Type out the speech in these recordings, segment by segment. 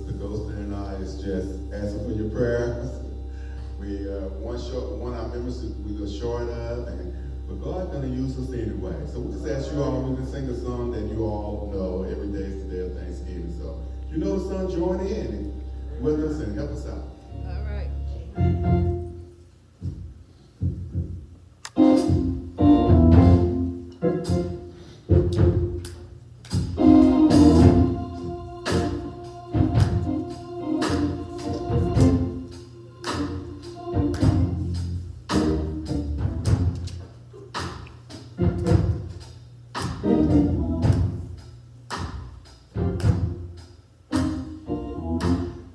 Sister Ghost and I is just asking for your prayers. We one of our members we go short of, but God's gonna use us anyway. So we just ask you all, we can sing a song that you all know. Every day is the day of Thanksgiving. So you know the song, join in with us and help us out. All right.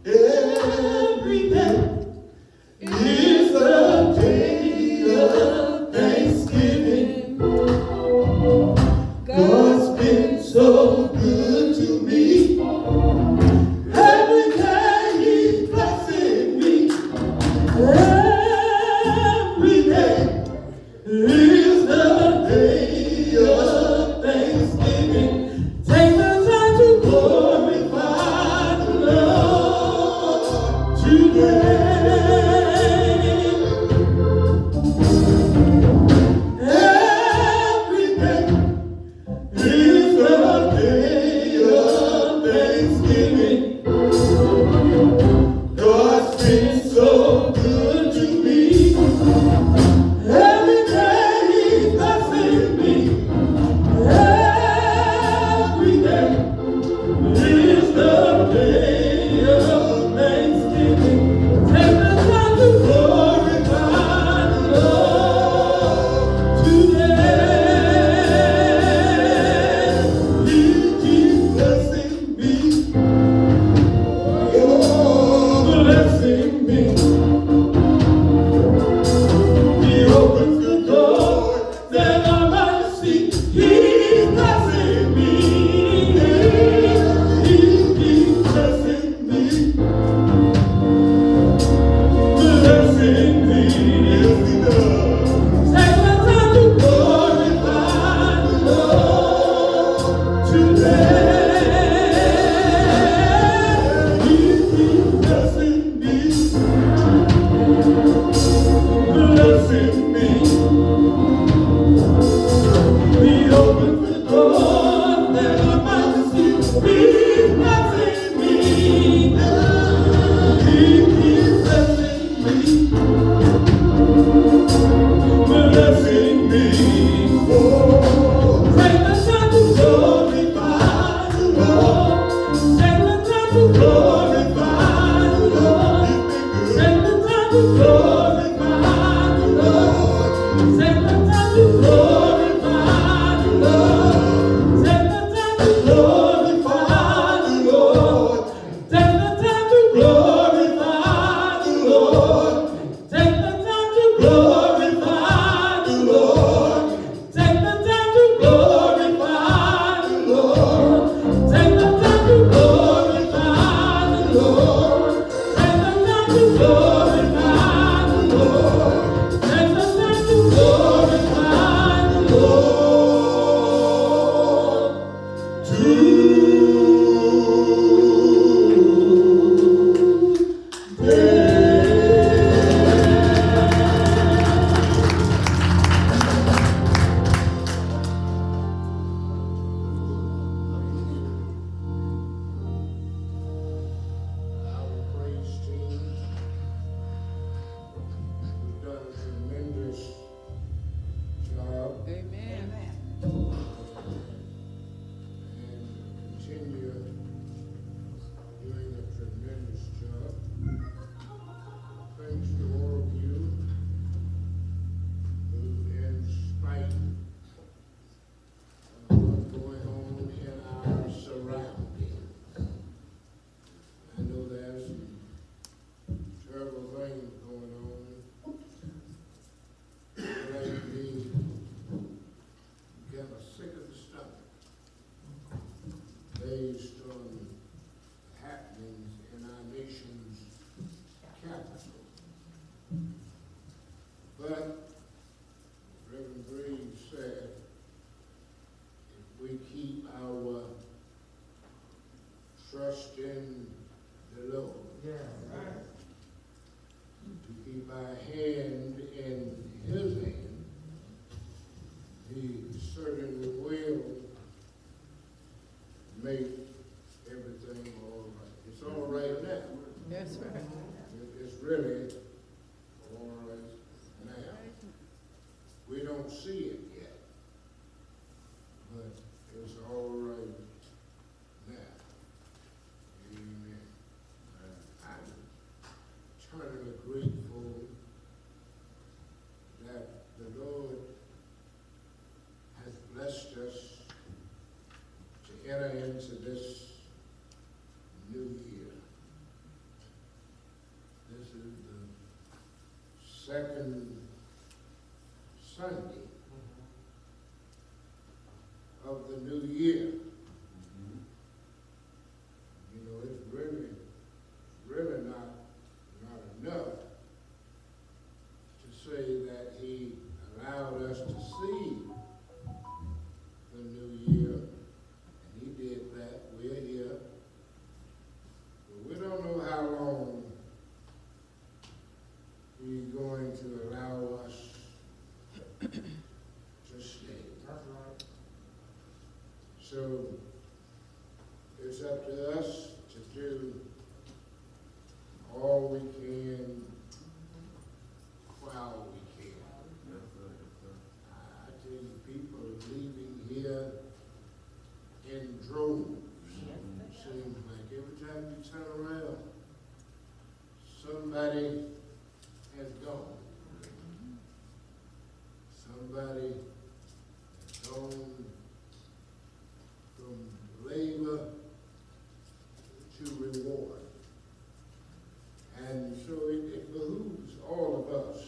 Every day is a day of Thanksgiving. God's been so good to me. Every day He's blessing me. Every day is the day of Thanksgiving. Take the time to glorify the Lord today. Every day is the day of Thanksgiving. God's been so good to me. Every day He's blessing me. Every day is the day of Thanksgiving. Take the time to glorify the Lord today. He keeps blessing me. Oh, blessing me. He opens the door that I might see. He's blessing me. He keeps blessing me. Blessing me. Yes, He does. Take the time to glorify the Lord today. He keeps blessing me. Blessing me. He opens the door that I might see. He's blessing me. He keeps blessing me. Blessing me. Oh, take the time to glorify the Lord. Take the time to glorify the Lord. Take the time to glorify the Lord. Take the time to glorify the Lord. Take the time to glorify the Lord. Take the time to glorify the Lord. Take the time to glorify the Lord. Take the time to glorify the Lord. Take the time to glorify the Lord. Take the time to glorify the Lord. Take the time to glorify the Our praise team has done a tremendous job Amen. and continue doing a tremendous job. Thanks to all of you who, in spite of what's going on in our surroundings, I know there's some terrible things going on. Make me get a sick of the stomach based on happenings in our nation's capital. But Reverend Graves said, if we keep our trust in make everything all right. It's all right now. That's right. It's really all right now. We don't see it yet, but it's all right now. Amen. I'm eternally grateful that the Lord has blessed us to enter into this new year. This is the second Sunday of the new year. You know, it's really not enough to say that He allowed us to see the new year, and He did that. We're here. But we don't know how long He's going to allow us to stay. That's right. So it's up to us to do all we can while we can. I tell you, people are leaving here in droves. Seems like every time you turn around, somebody has gone. Somebody has gone from labor to reward. And so it behooves all of us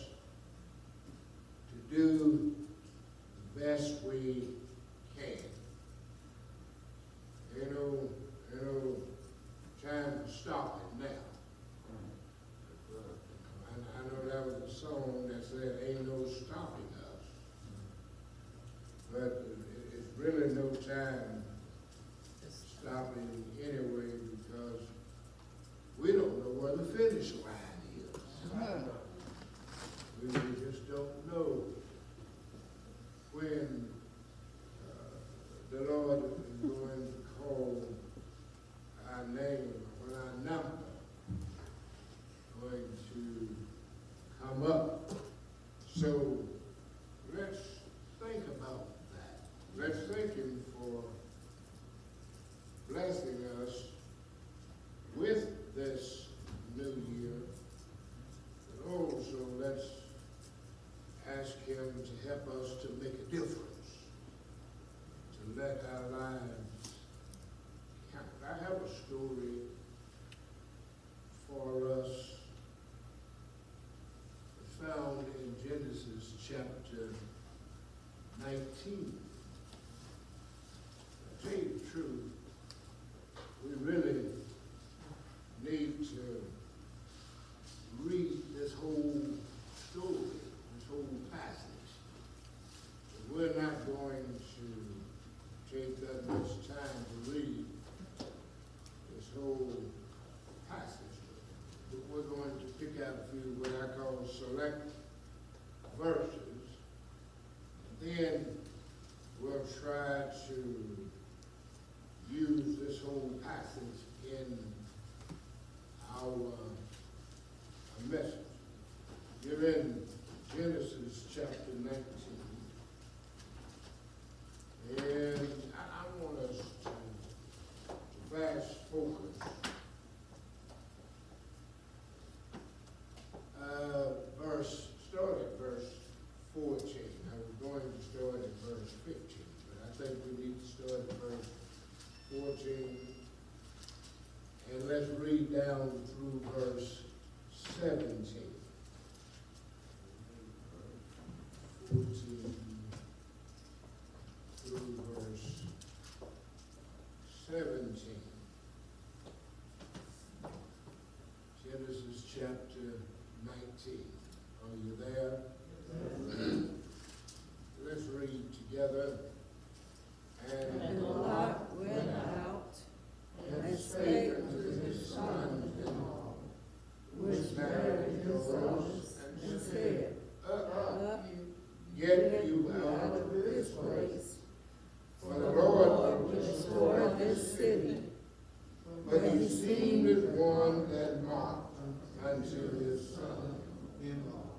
to do the best we can. You know, time to stop it now. I know that was a song that said, ain't no stopping us. But it's really no time stopping anyway, because we don't know where the finish line is. We just don't know when the Lord is going to call our name, when our number going to come up. So let's think about that. Let's thank Him for blessing us with this new year. But also let's ask Him to help us to make a difference, to let our lives count. I have a story for us. It's found in Genesis chapter 19. To tell you the truth, we really need to read this whole story, this whole passage. But we're not going to take that much time to read this whole passage. But we're going to pick out a few what I call select verses. And then we'll try to use this whole passage in our message. You're in Genesis chapter 19. And I want us to fast focus. Start at verse 14. I was going to start at verse 15, but I think we need to start at verse 14. And let's read down through verse 17. 14 through verse 17. Genesis chapter 19. Are you there? Let's read together. And Lot went out and spake unto his sons-in-law, which married his sons, and said, Up, get you out of this place, for the Lord will destroy this city he seemed as one that mocked unto his son-in-law.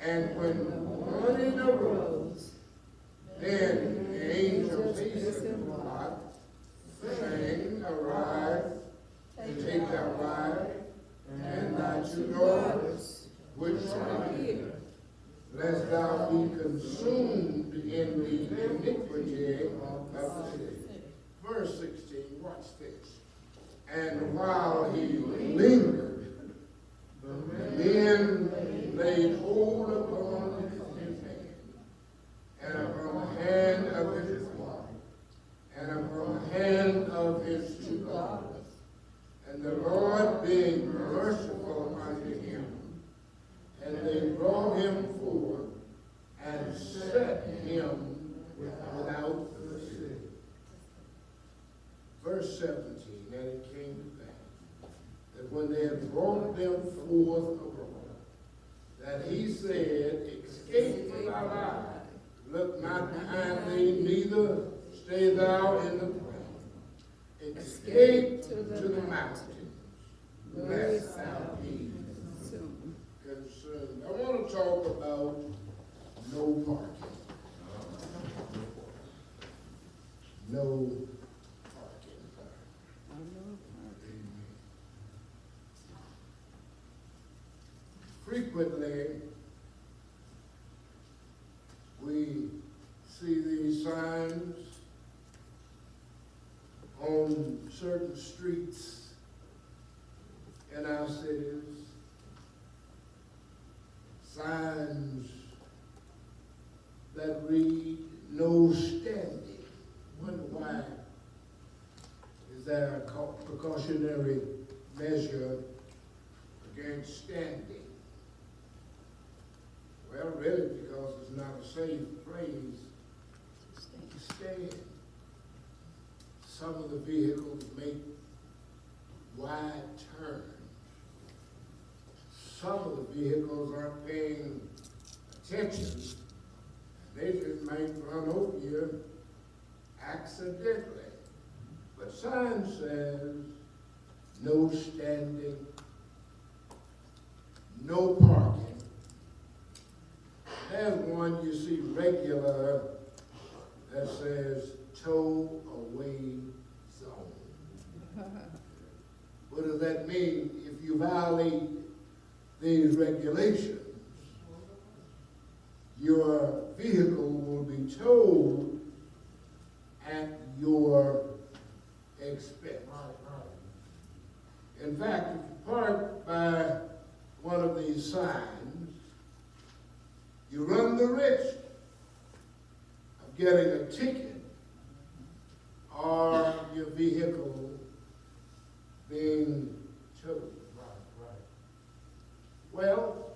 And when morning arose, then the angels hastened Lot, saying, Arise, and take thy wife, and thy two daughters, which are here, lest thou be consumed in the iniquity of the city. Verse 16, watch this. And while he lingered, the men laid hold upon his hand, and upon the hand of his wife, and upon the hand of his two daughters. And the Lord being merciful unto him, and they brought him forth, and set him without the city. Verse 17, and it came to pass, that when they had brought them forth abroad, that he said, Escape for thy life, look not behind thee, neither stay thou in the plain. Escape to the mountains, lest thou be consumed. I want to talk about no parking. No parking. Frequently, we see these signs on certain streets in our cities, signs that read, no standing. Wonder why is there a precautionary measure against standing? Well, really, because it's not a safe place to stand. Some of the vehicles make wide turns. Some of the vehicles aren't paying attention. They just might run over you accidentally. But sign says, no standing, no parking. There's one you see regular that says, tow away zone. What does that mean? If you violate these regulations, your vehicle will be towed at your expense. In fact, if you park by one of these signs, you run the risk of getting a ticket or your vehicle being towed. Well,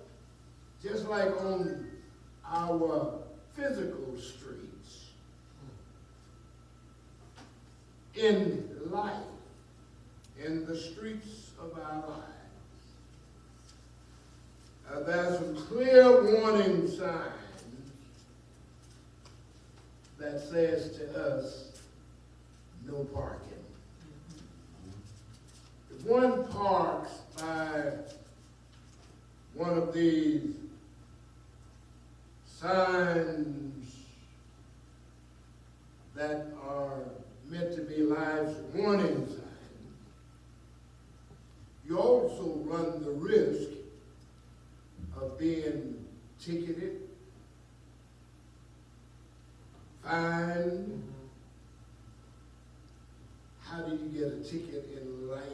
just like on our physical streets, in life, in the streets of our lives, there's some clear warning signs that says to us, no parking. If one parks by one of these signs that are meant to be life's warning signs, you also run the risk of being ticketed, fined. How do you get a ticket in life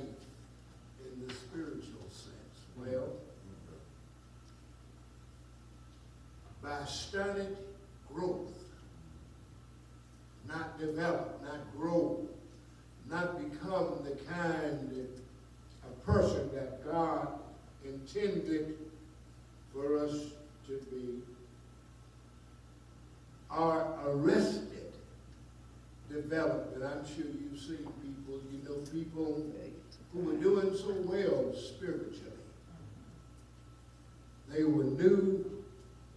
in the spiritual sense? Well, by stunted growth, not develop, not grow, not become the kind of person that God intended for us to be, are arrested, developed. And I'm sure you've seen people, you know people who were doing so well spiritually. They were new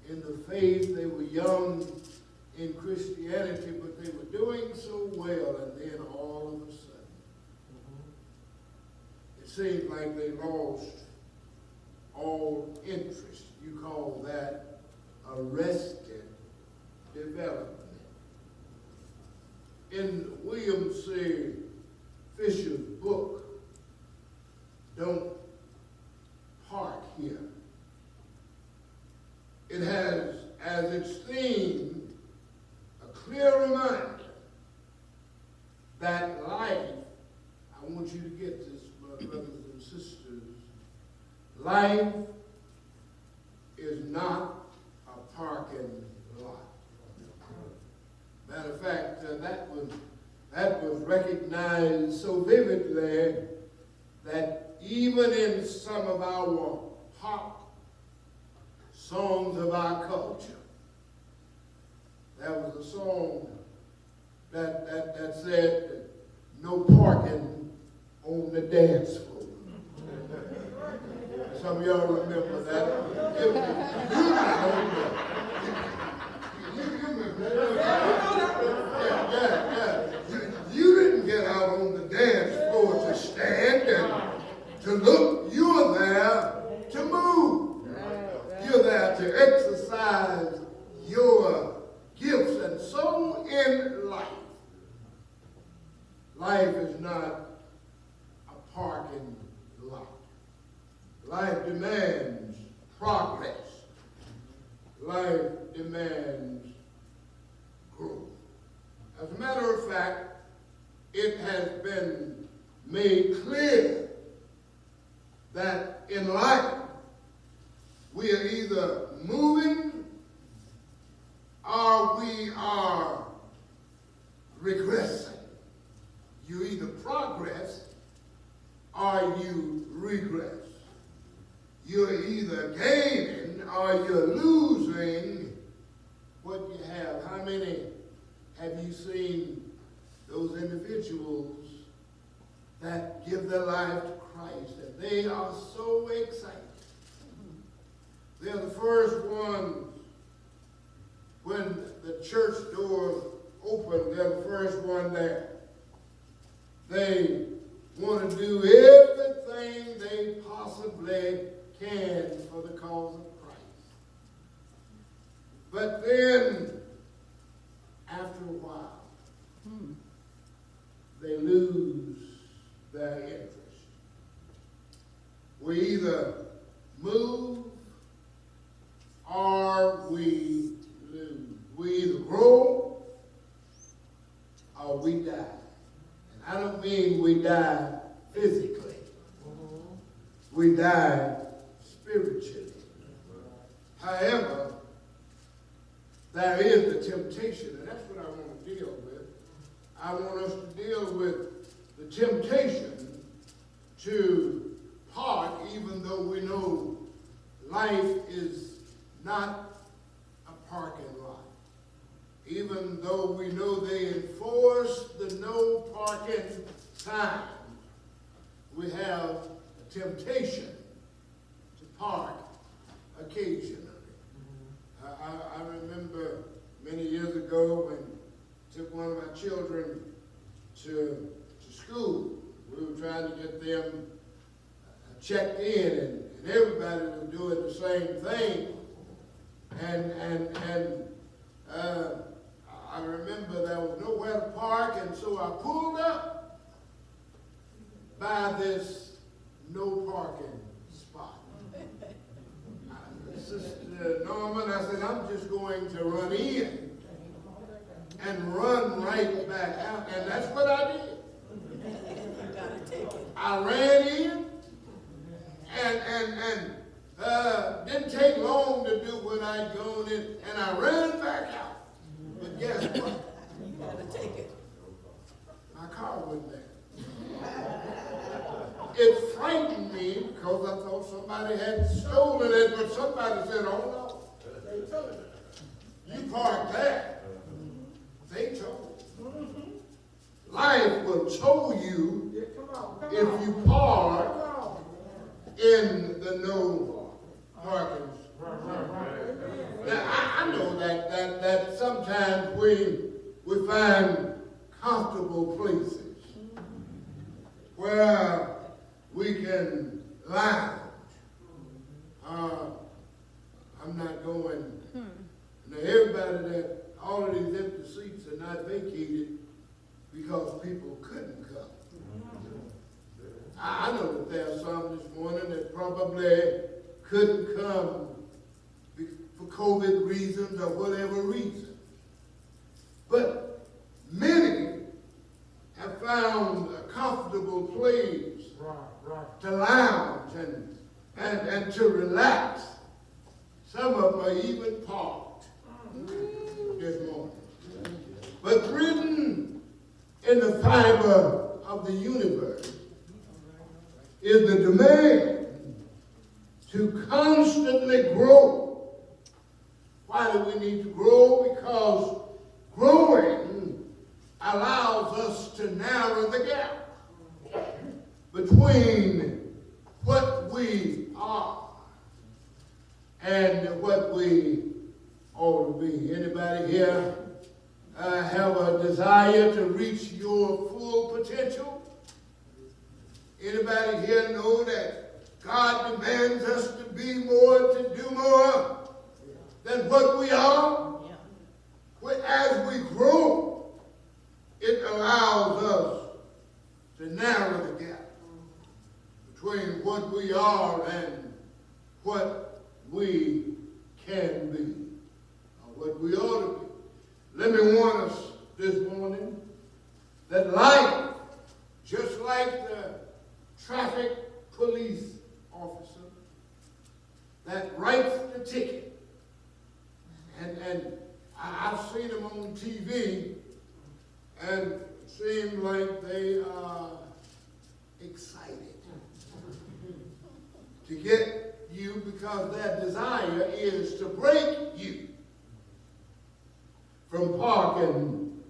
in the faith, they were young in Christianity, but they were doing so well, and then all of a sudden, seems like they lost all interest. You call that arrested development. In William C. Fisher's book, Don't Park Here, it has as its theme a clear reminder that life, I want you to get this, my brothers and sisters, life is not a parking lot. Matter of fact, that was recognized so vividly that even in some of our pop songs of our culture, there was a song that said, "No parking on the dance floor." Some of y'all remember that. You remember that. You didn't get out on the dance floor to stand and to look. You were there to move. You're there to exercise your gifts. And so in life, life is not a parking lot. Life demands progress. Life demands growth. As a matter of fact, it has been made clear that in life we are either moving or we are regressing. You either progress or you regress. You're either gaining or you're losing what you have. How many have you seen those individuals that give their life to Christ and they are so excited? They're the first ones when the church doors open, they're the first one there. They want to do everything they possibly can for the cause of Christ. But then, after a while, they lose their interest. We either move or we lose. We either grow or we die. And I don't mean we die physically. We die spiritually. However, there is the temptation, and that's what I want to deal with. I want us to deal with the temptation to park, even though we know life is not a parking lot. Even though we know they enforce the no parking sign, we have a temptation to park occasionally. I remember many years ago when I took one of my children to school. We were trying to get them checked in, and everybody was doing the same thing. And I remember there was nowhere to park, and so I pulled up by this no parking spot. Sister Norman, I said, I'm just going to run in and run right back out. And that's what I did. I ran in and didn't take long to do what I'd gone in, and I ran back out. But guess what? You gotta take it. My car wasn't there. It frightened me because I thought somebody had stolen it, but somebody said, oh no, you parked there. They told. Life will tow you if you park in the no parking. Now, I know that sometimes we find comfortable places where we can can lounge. I'm not going. Now everybody that all of these empty seats are not vacated because people couldn't come. I know that there are some this morning that probably couldn't come for COVID reasons or whatever reason. But many have found a comfortable place to lounge and to relax. Some of them are even parked this morning. But written in the fiber of the universe is the demand to constantly grow. Why do we need to grow? Because growing allows us to narrow the gap between what we are and what we ought to be. Anybody here have a desire to reach your full potential? Anybody here know that God demands us to be more, to do more than what we are? As we grow, it allows us to narrow the gap between what we are and what we can be, or what we ought to be. Let me warn us this morning that life, just like the traffic police officer that writes the ticket, and I've seen them on TV, and it seems like they are excited to get you because their desire is to break you from parking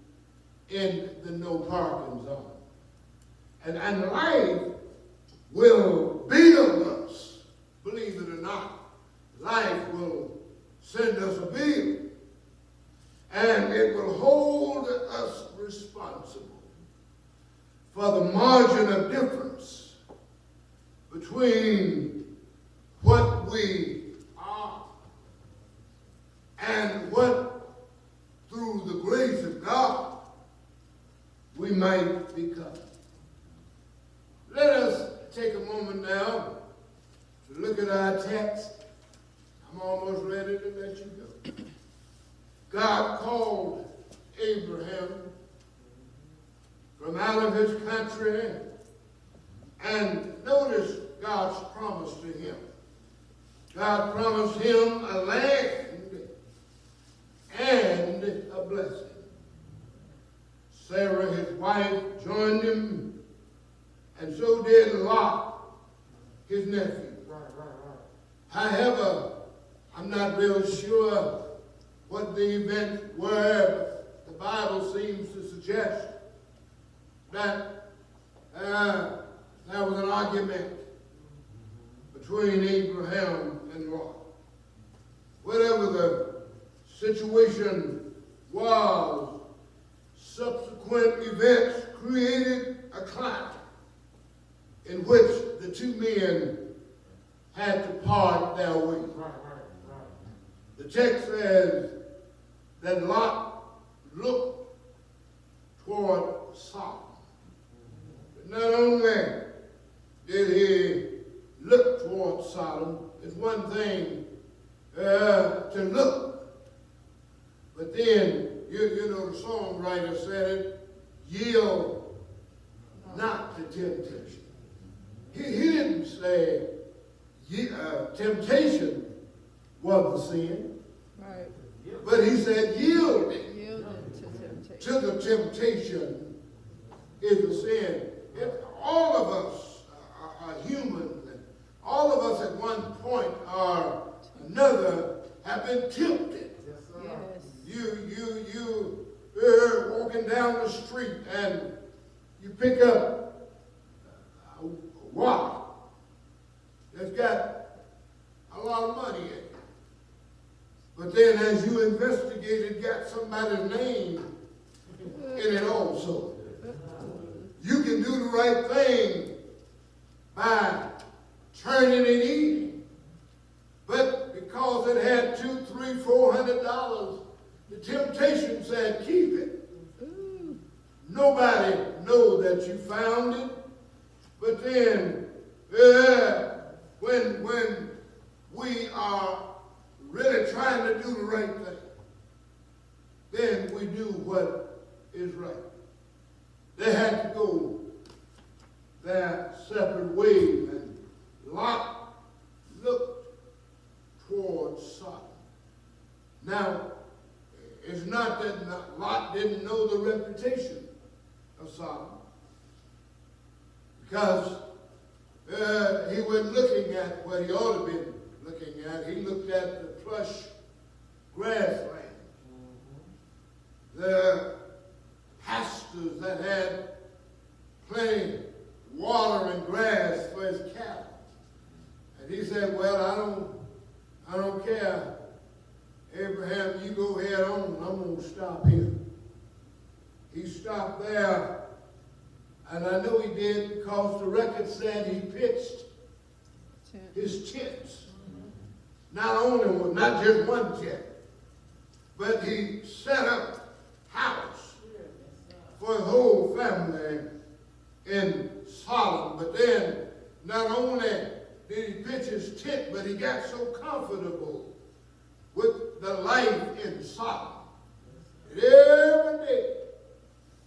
in the no parking zone. And life will build us, believe it or not. Life will send us a bill, and it will hold us responsible for the margin of difference between what we are and what, through the grace of God, we might become. Let us take a moment now to look at our text. I'm almost ready to let you go. God called Abraham from out of his country, and notice God's promise to him. God promised him a land and a blessing. Sarah, his wife, joined him, and so did Lot, his nephew. However, I'm not real sure what the events were, but the Bible seems to suggest that there was an argument between Abraham and Lot. Whatever the situation was, subsequent events created a climate in which the two men had to part their ways. The text says that Lot looked toward Sodom. But not only did he look toward Sodom, it's one thing to look, but then, you know, the songwriter said it, yield not to temptation. He didn't say temptation was the sin, Right. but he said yielding Yielded to the temptation is the sin. All of us are human. All of us at one point or another have been tempted. Yes. You're walking down the street and you pick up a wallet that's got a lot of money in it. But then as you investigate, it got somebody's name in it also. You can do the right thing by turning and eating. But because it had $200, $300, $400, the temptation said, keep it. Nobody know that you found it. But then, when we are really trying to do the right thing, then we do what is right. They had to go their separate ways, and Lot looked towards Sodom. Now, it's not that Lot didn't know the reputation of Sodom, because he wasn't looking at what he ought to be looking at. He looked at the plush grassland, the pastures that had plenty water and grass for his cattle. And he said, well, I don't care. Abraham, you go ahead on. I'm going to stop here. He stopped there, and I know he did because the record said he pitched his tents. Not just one tent, but he set up house for his whole family in Sodom. But then, not only did he pitch his tent, but he got so comfortable with the life in Sodom that every day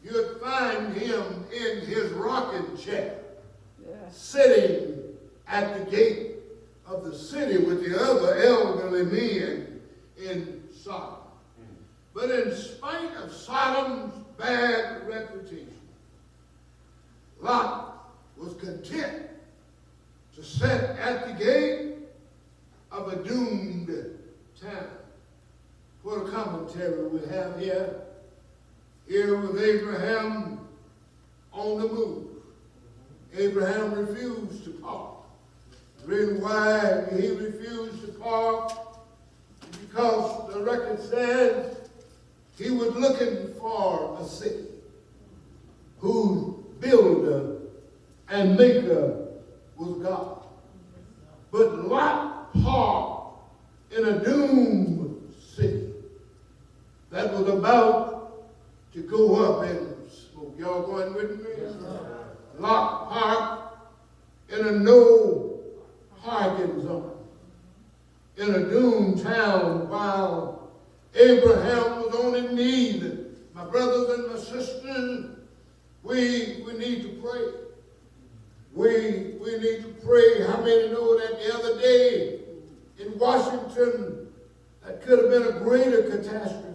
you'd find him in his rocking chair, sitting at the gate of the city with the other elderly men in Sodom. But in spite of Sodom's bad reputation, Lot was content to sit at the gate of a doomed town. What a commentary we have here. Here with Abraham on the move. Abraham refused to park. The reason why he refused to park is because the record says he was looking for a city whose builder and maker was God. But Lot parked in a doomed city that was about to go up in smoke. Y'all going with me? Yes, Lot parked in a no parking zone in a doomed town while Abraham was on his knees. My brothers and my sisters, we need to pray. We need to pray. How many know that the other day in Washington, that could have been a greater catastrophe?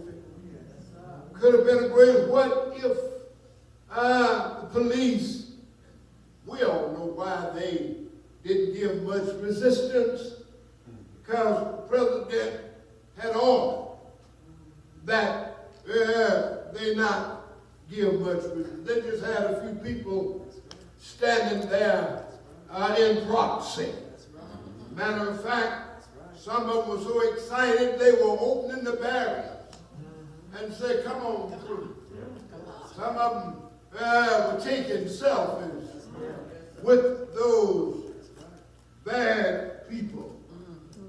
Could have been a greater. What if the police, we all know why they didn't give much resistance, because the president had ordered that they not give much resistance. They just had a few people standing there in proxy. Matter of fact, some of them were so excited they were opening the barriers and said, come on through. Some of them were taking selfies with those bad people.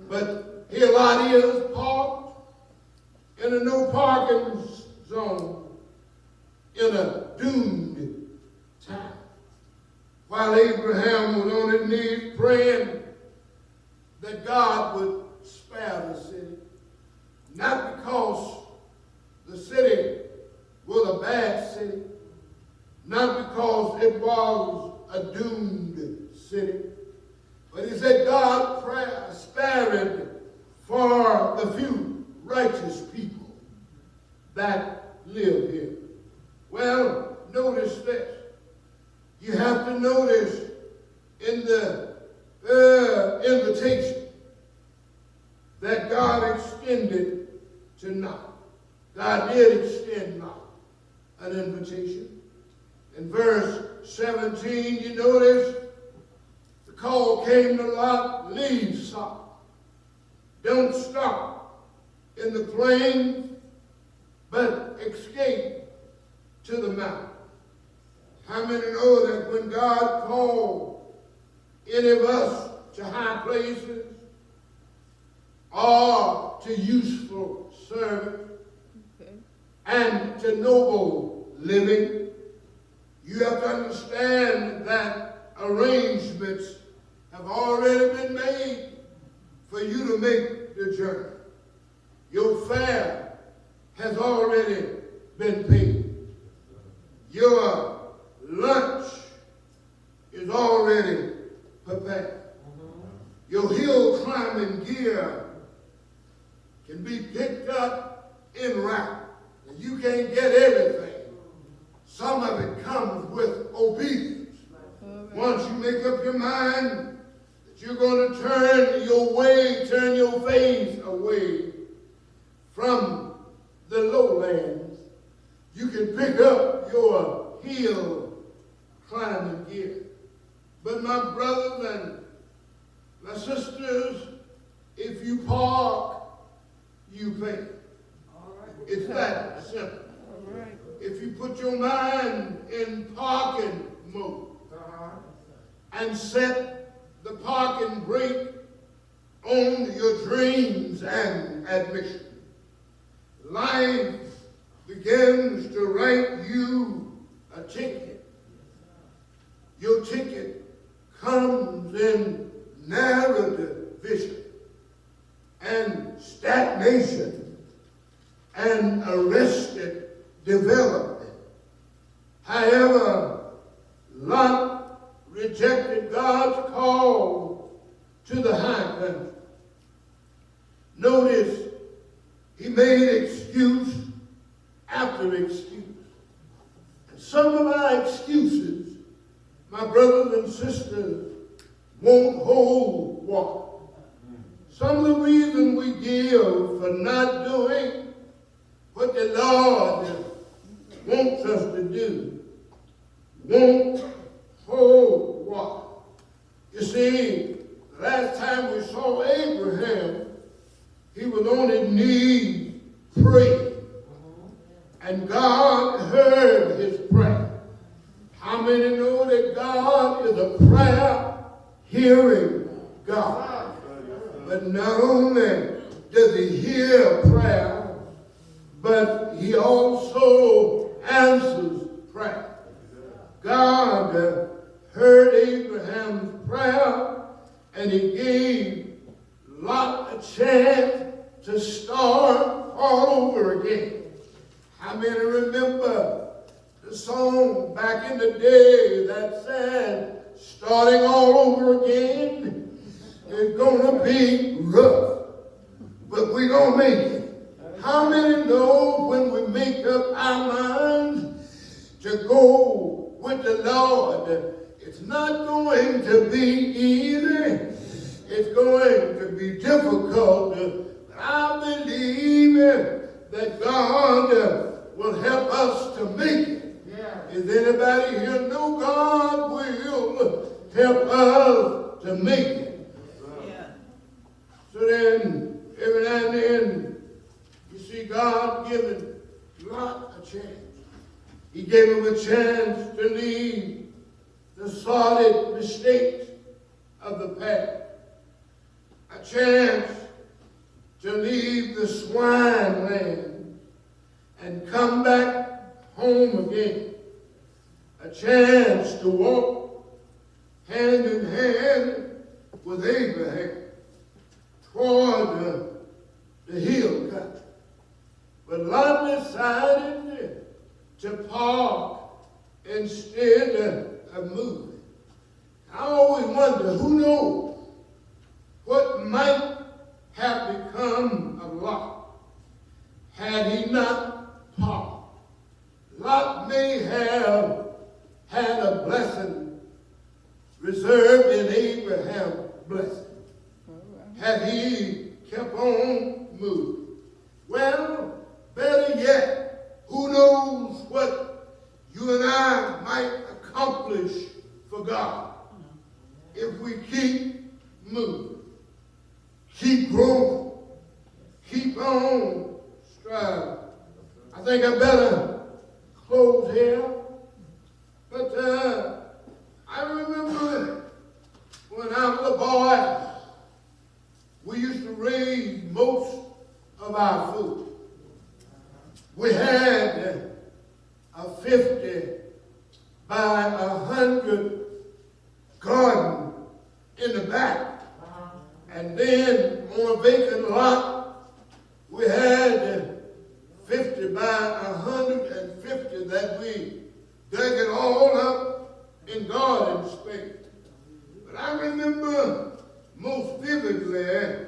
But here Lot is parked in a no parking zone in a doomed town. While Abraham was on his knees praying that God would spare the city. Not because the city was a bad city. Not because it was a doomed city. But he said, God spared for the few righteous people that live here. Well, notice this. You have to notice in the invitation that God extended to Lot. God did extend Lot an invitation. In verse 17, you notice the call came to Lot, leave Sodom. Don't stop in the plain, but escape to the mountain. How many know that when God called any of us to high places or to useful service and to noble living, you have to understand that arrangements have already been made for you to make the journey. Your fare has already been paid. Your lunch is already prepared. Your hill climbing gear can be picked up en route. And you can't get everything. Some of it comes with obedience. Once you make up your mind that you're going to turn your face away from the lowlands, you can pick up your hill climbing gear. But my brothers and my sisters, if you park, you pay. It's that simple. If you put your mind in parking mode and set the parking brake on your dreams and ambition, life begins to write you a ticket. Your ticket comes in narrative vision and stagnation and arrested development. However, Lot rejected God's call to the high country. Notice he made excuse after excuse. And some of our excuses, my brothers and sisters, won't hold water. Some of the reason we give for not doing what the Lord wants us to do won't hold water. You see, the last time we saw Abraham, he was on his knees praying. And God heard his prayer. How many know that God is a prayer-hearing God? But not only does he hear prayer, but he also answers prayer. God heard Abraham's prayer, and he gave Lot a chance to start all over again. How many remember the song back in the day that said, starting all over again is gonna be rough, but we're gonna make it. How many know when we make up our minds to go with the Lord, it's not going to be easy, it's going to be difficult, but I believe that God will help us to make it. Is anybody here know God will help us to make it? So then, every now and then, you see God giving Lot a chance. He gave him a chance to leave the solid mistakes of the past. A chance to leave the swine land and come back home again. A chance to walk hand in hand with Abraham toward the hill country. But Lot decided to park instead of moving. I always wonder, who knows what might have become of Lot had he not parked. Lot may have had a blessing reserved in Abraham's blessing. Had he kept on moving. Well, better yet, who knows what you and I might accomplish for God if we keep moving, keep growing, keep on striving. I think I better close here, but I remember when I was a boy, garden space. But I remember most vividly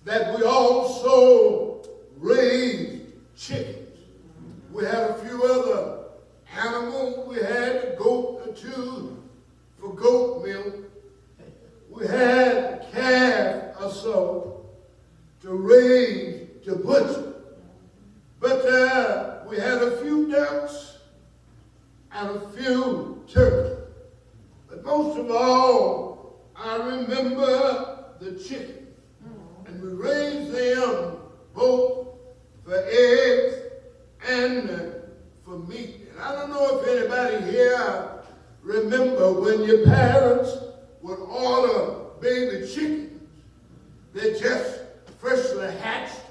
that we also raised chickens. We had a few other animals. We had a goat or two for goat milk. We had a calf or so to raise, to butcher. But we had a few ducks and a few turkeys. But most of all, I remember the chickens. And we raised them both for eggs and for meat. And I don't know if anybody here remember when your parents would order baby chickens. They just freshly hatched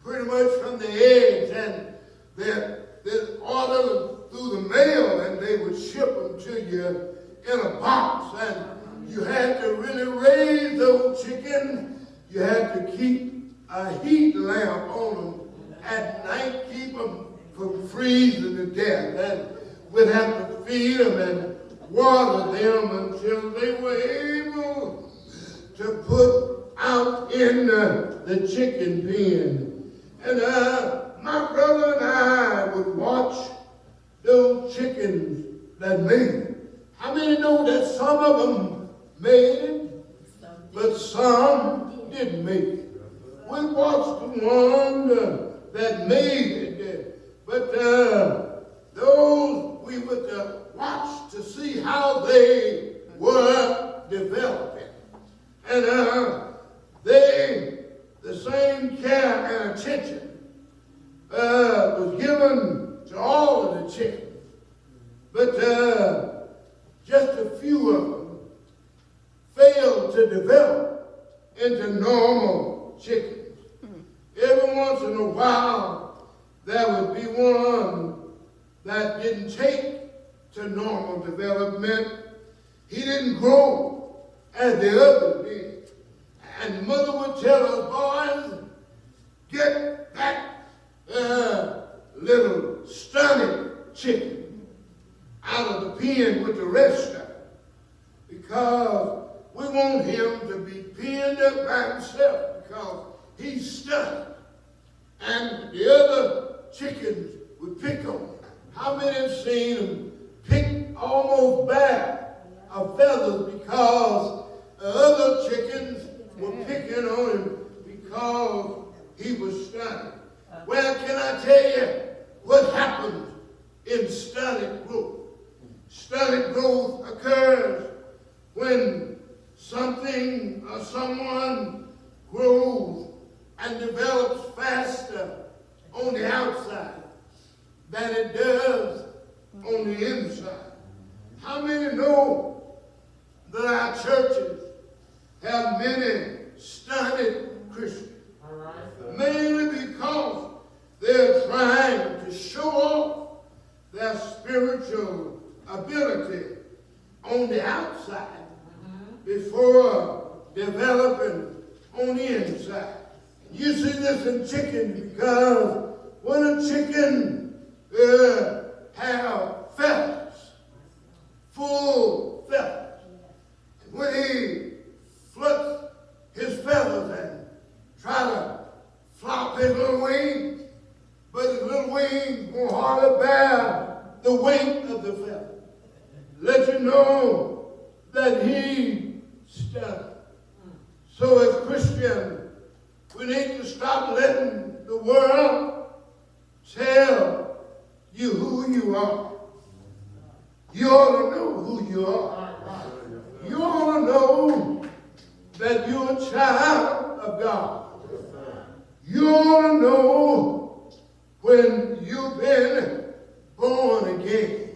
pretty much from the eggs, and they'd order them through the mail, and they would ship them to you in a box. And you had to really raise those chickens. You had to keep a heat lamp on them at night, keep them from freezing to death. And we'd have to feed them and water them until they were able to put out in the chicken pen. And my brother and I would watch those chickens that made it. How many know that some of them made it, but some didn't make it? We watched the one that made it, but those we would watch to see how they were developing. And the same care and attention was given to all of the chickens. But just a few of them failed to develop into normal chickens. Every once in a while, there would be one that didn't take to normal development. He didn't grow as the others did. And mother would tell us, boys, get that little stunning chicken out of the pen with the rest of it, because we want him to be penned up by himself, because he's stunning. And the other chickens would pick on him. How many have seen him pick almost bare of feathers because the other chickens were picking on him because he was stunning? Well, can I tell you what happens in stunted growth? Stunted growth occurs when something or someone grows and develops faster on the outside than it does on the inside. How many know that our churches have many stunted Christians? Mainly because they're trying to show off their spiritual ability on the outside before developing on the inside. You see this in chickens, because when a chicken have feathers, full feathers, and when he fluffs his feathers and try to flop his little wings, but his little wings won't hardly bear the weight of the feather. Let you know that he stuck. So as Christians, we need to stop letting the world tell you who you are. You ought to know who you are. You ought to know that you're a child of God. You ought to know when you've been born again.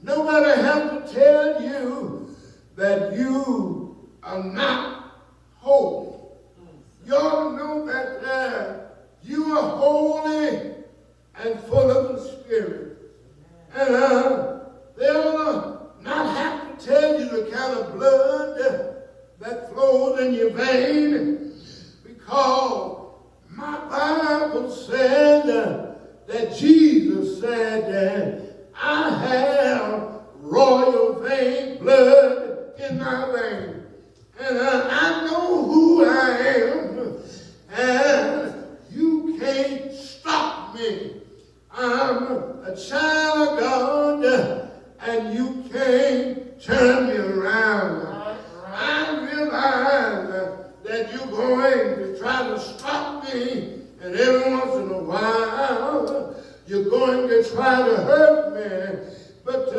Nobody has to tell you that you are not holy. You ought to know that you are holy and full of the Spirit. And they ought to not have to tell you the kind of blood that flows in your vein, because my Bible said that Jesus said, I have royal vein, blood in my vein. And I know who I am, and you can't stop me. I'm a child of God, and you can't turn me around. I realize that you're going to try to stop me, and every once in a while, you're going to try to hurt me. But,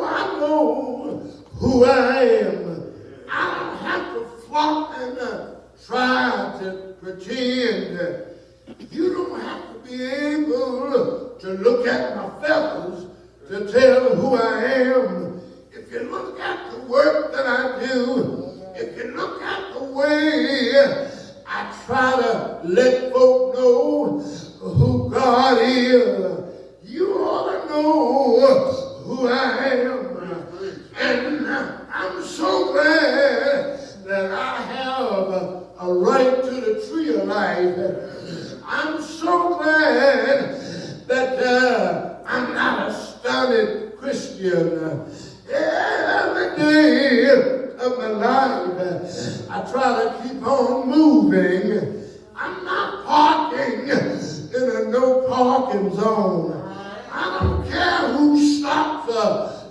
I know who I am. I don't have to flaunt and try to pretend. You don't have to be able to look at my feathers to tell who I am. If you look at the work that I do, if you look at the way I try to let folk know who God is, you ought to know who I am. And I'm so glad that I have a right to the tree of life. I'm so glad that I'm not a stunted Christian. Every day of my life, I try to keep on moving. I'm not parking in a no parking zone. I don't care who stops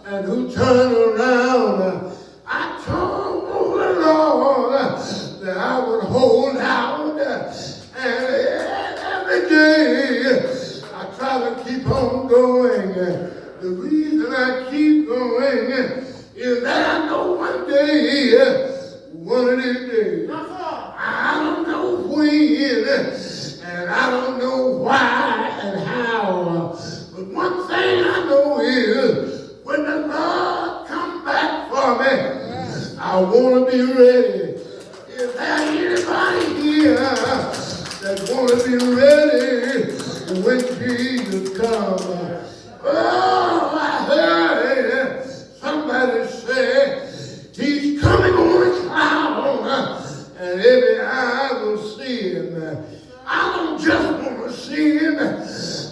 and who turns around. I told the Lord that I would hold out, and every day I try to keep on going. The reason I keep going is that I know one of these days, I don't know when, and I don't know why and how, but one thing I know is when the Lord comes back for me, I want to be ready. Is there anybody here that want to be ready when Jesus comes? Oh, I heard somebody say he's coming on a cloud and every eye will see him. I don't just want to see him.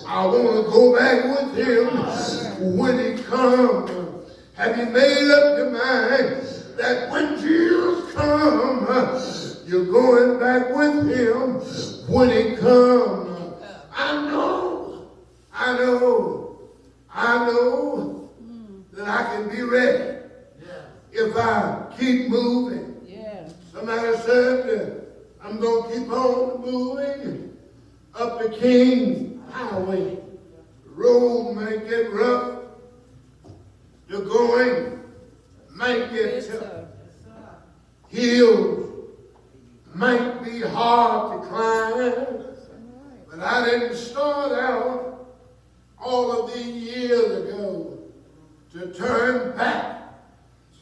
I want to go back with him when he comes. Have you made up your mind that when Jesus comes, you're going back with him when he comes? I know that I can be ready if I keep moving. Somebody said I'm going to keep on moving up the King's Highway. The road might get rough. The going might get tough. Hills might be hard to climb. But I didn't start out all of these years ago to turn back.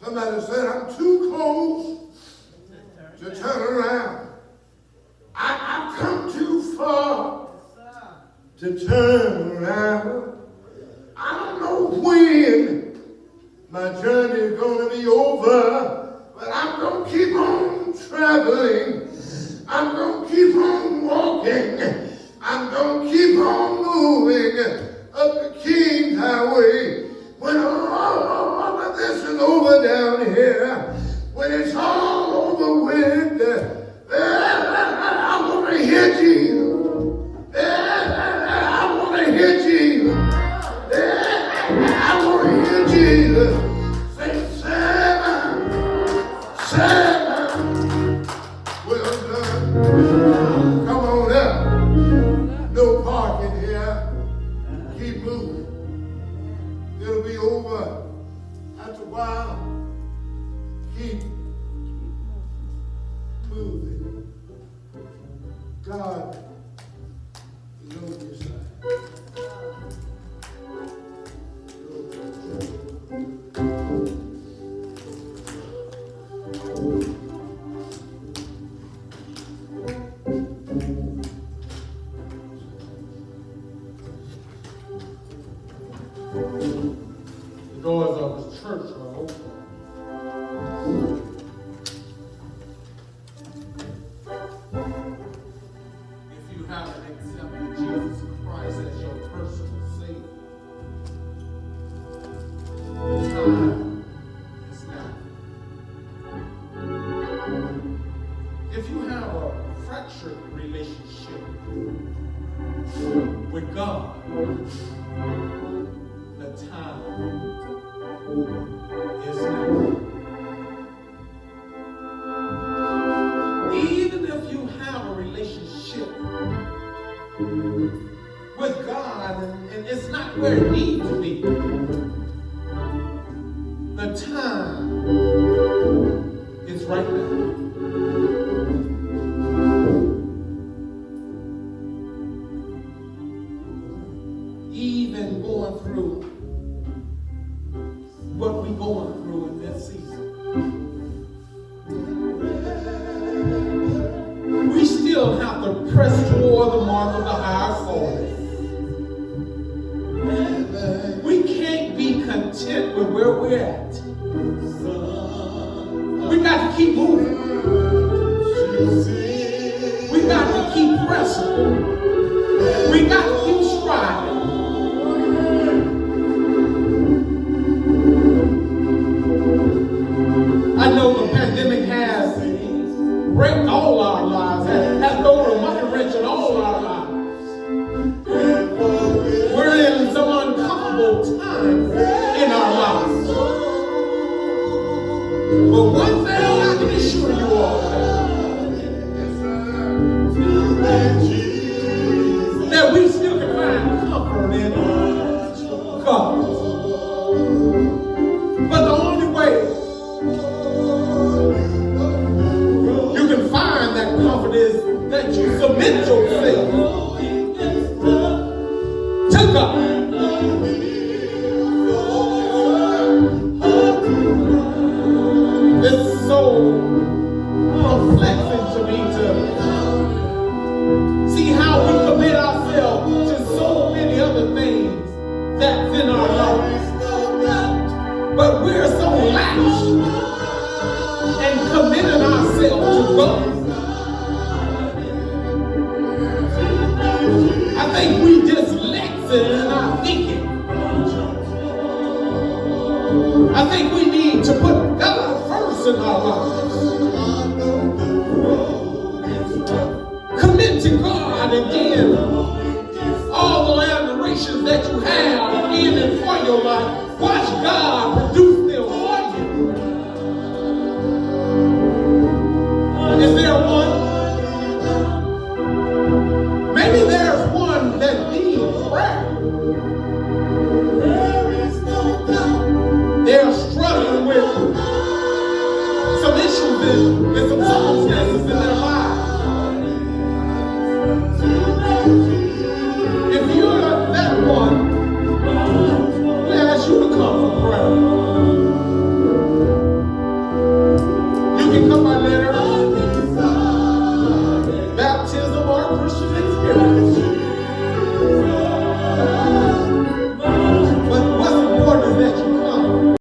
Somebody said, I'm too close to turn around. I've come too far to turn around. I don't know when my journey is going to be over, but I'm going to keep on traveling. I'm going to keep on walking. I'm going to keep on moving up the King's Highway. When all of this is over down here, when it's all over with, I want to hear Jesus. I want to hear Jesus. I want to hear Jesus say, Seven, well done. Come on up. No parking here. Keep moving. It'll be over after a while. Keep moving. God is on your side. The doors of his church are open. If fractured relationship with God, the time is now. Even if you have a relationship with God and it's not where it needs to be, the time is right now. Even going through what we're going through in this season, we still have to press toward the mark of the higher calling. We can't be content with where we're at. We got to keep moving. We got to keep pressing. We got to keep striving. I know the pandemic has wrecked all our lives, has thrown a monkey wrench in all our lives. We're in some uncomfortable times in our lives. But one thing I can assure you all that we still can find comfort in God. But the only way you can find that comfort is that you submit yourself to God. It's so perplexing to me to see how we commit ourselves to so many other things that's in our lives. But we're so lax and committing ourselves to God. I think we dyslexic in our thinking. I think we need to put God first in our lives. Commit to God and then all the adorations that you have in and for your life. Watch God produce them for you. Is there one? Maybe there's one that needs prayer. They're struggling with some issues and some circumstances in their